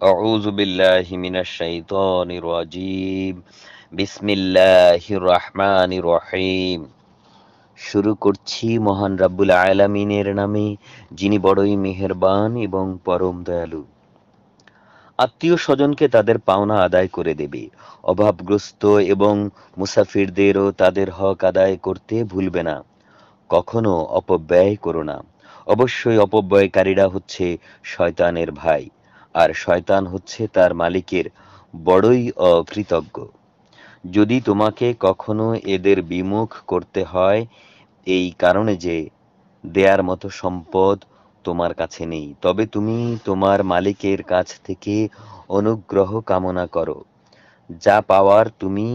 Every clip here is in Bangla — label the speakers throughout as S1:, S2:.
S1: أعوذ بالله من الشيطان الرجيم بسم الله الرحمن الرحيم। শুরু করছি মহান রাব্বুল আলামিনের নামে, যিনি বড়ই মেহেরবান এবং পরম দয়ালু। আত্মীয় স্বজনকে তাদের পাওনা আদায় করে দেবে, অভাবগ্রস্ত এবং মুসাফিরদেরও তাদের হক আদায় করতে ভুলবে না। কখনো অপব্যয় করো না। অবশ্যই অপব্যয়কারীরা হচ্ছে শয়তানের ভাই, আর শয়তান হচ্ছে তার মালিকের বড়ই অকৃতজ্ঞ। যদি তোমাকে কখনো এদের বিমুখ করতে হয় এই কারণে যে দেয়ার মতো সম্পদ তোমার কাছে নেই, তবে তুমি তোমার মালিকের কাছ থেকে অনুগ্রহ কামনা করো। যা পাওয়ার তুমি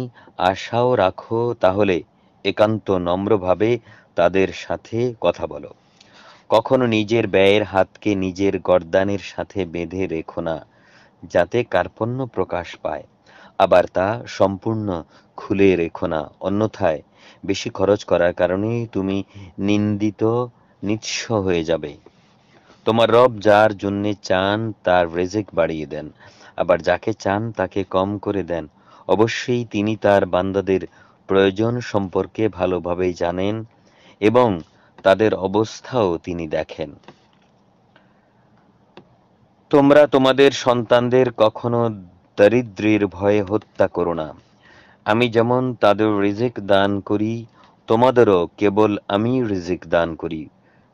S1: আশাও রাখো, তাহলে একান্ত নম্রভাবে তাদের সাথে কথা বলো। কখনো নিজের ব্যয়ের হাতকে নিজের গর্দানের সাথে বেঁধে রেখো না, যাতে কার্পণ্য প্রকাশ পায়। আবার তা সম্পূর্ণ খুলে রেখো না, অন্যথায় বেশি খরচ করার কারণে তুমি নিন্দিত, নিঃস্ব হয়ে যাবে। তোমার রব যার জন্যে চান তার রিজিক বাড়িয়ে দেন, আবার যাকে চান তাকে কম করে দেন। অবশ্যই তিনি তার বান্দাদের প্রয়োজন সম্পর্কে ভালোভাবেই জানেন এবং তাদের অবস্থাও তিনি দেখেন। তোমরা তোমাদের সন্তানদের কখনো দারিদ্র্যের ভয়ে হত্যা করো না। আমি যেমন তাদের রিজিক দান করি, তোমাদেরও কেবল আমি রিজিক দান করি।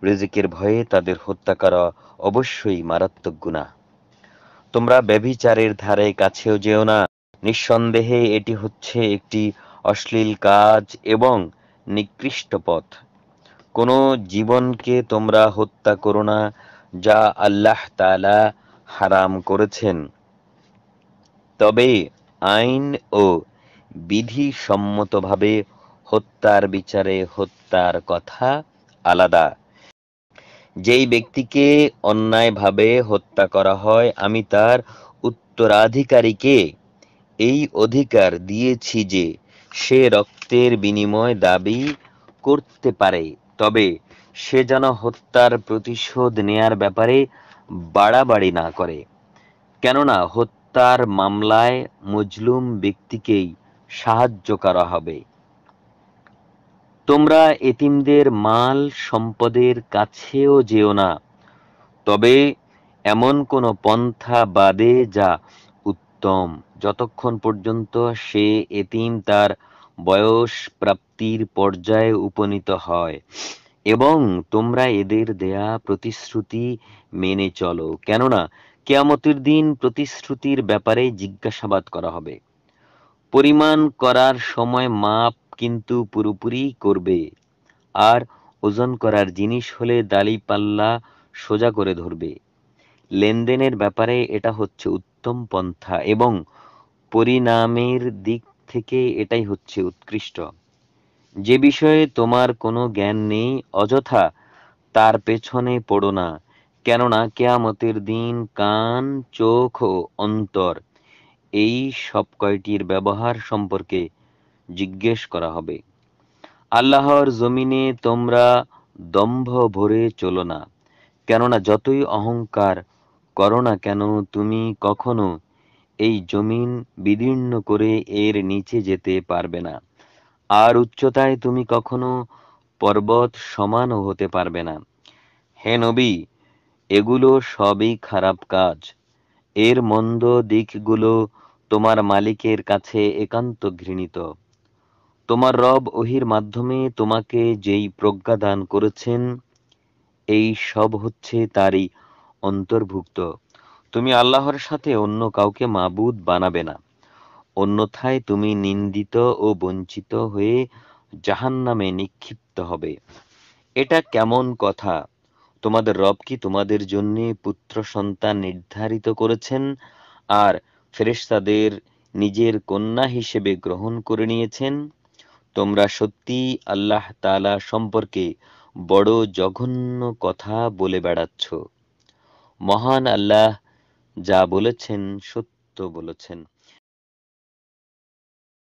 S1: রিজিকের ভয়ে তাদের হত্যা করা অবশ্যই মারাত্মক গুনাহ। তোমরা ব্যভিচারের ধারে কাছেও যেও না। নিঃসন্দেহে এটি হচ্ছে একটি অশ্লীল কাজ এবং নিকৃষ্ট পথ। কোনো জীবনকে তোমরা হত্যা করো না যা আল্লাহ তাআলা হারাম করেছেন, তবে আইন ও বিধি সম্মতভাবে হত্যার বিচারে হত্যার কথা আলাদা। যেই ব্যক্তিকে অন্যায়ভাবে হত্যা করা হয়, আমি তার উত্তরাধিকারীকে এই অধিকার দিয়েছি যে সে রক্তের বিনিময় দাবি করতে পারে, তবে সে যেন হত্যার প্রতিশোধ নেয়ার ব্যাপারে বাড়াবাড়ি না করে। কেননা হত্যার মামলায় মজলুম ব্যক্তিকেই সাহায্য করা হবে। তোমরা এতিমদের মাল সম্পদের কাছেও যেও না, তবে এমন কোন পন্থা বাদে যা উত্তম, যতক্ষণ পর্যন্ত সে এতিম তার বয়স প্রাপ্তির পর্যায়ে উপনীত হয়, এবং তোমরা এদের দেয়া প্রতিশ্রুতি মেনে চলো। কেননা কিয়ামতের দিন প্রতিশ্রুতির ব্যাপারে জিজ্ঞাসাবাদ করা হবে। পরিমাণ করার সময় মাপ কিন্তু পুরোপুরি করবে, আর ওজন করার জিনিস হলে দাঁড়িপাল্লা সোজা করে ধরবে। লেনদেনের ব্যাপারে এটা হচ্ছে উত্তম পন্থা এবং পরিণামের দিক থেকে এটাই হচ্ছে উৎকৃষ্ট। যে বিষয়ে তোমার কোনো জ্ঞান নেই, অযথা তার পেছনে পড়ো না। কেননা কিয়ামতের দিন কান, চোখ ও অন্তর, এই সব কয়টির ব্যবহার সম্পর্কে জিজ্ঞেস করা হবে। আল্লাহর জমিনে তোমরা দম্ভ ভরে চলো না। কেননা যতই অহংকার করো না কেন, তুমি কখনো এই জমিন বিদীর্ণ করে এর নিচে যেতে পারবে না। আর উচ্চতায় তুমি কখনো পর্বত সমানও হতে পারবে না। হে নবী, এগুলো সবই খারাপ কাজ। এর মন্দ দিকগুলো তোমার মালিকের কাছে একান্ত ঘৃণিত। তোমার রব ওহির মাধ্যমে তোমাকে যেই প্রজ্ঞা দান করেছেন, এই সব হচ্ছে তারই অন্তর্ভুক্ত। তুমি আল্লাহর সাথে অন্য কাউকে মাবুদ বানাবে না, অন্যথায় তুমি নিন্দিত ও বঞ্চিত হয়ে জাহান্নামে নিক্ষিপ্ত হবে। এটা কেমন কথা? তোমাদের রব কি তোমাদের জন্য পুত্র সন্তান নির্ধারিত করেছেন আর ফেরেশতাদের নিজের কন্যা হিসেবে গ্রহণ করে নিয়েছেন? তোমরা সত্যিই আল্লাহ তাআলা সম্পর্কে বড় জঘন্য কথা বলে বেড়াচ্ছ। মহান আল্লাহ যা বলেছেন সত্য বলেছেন।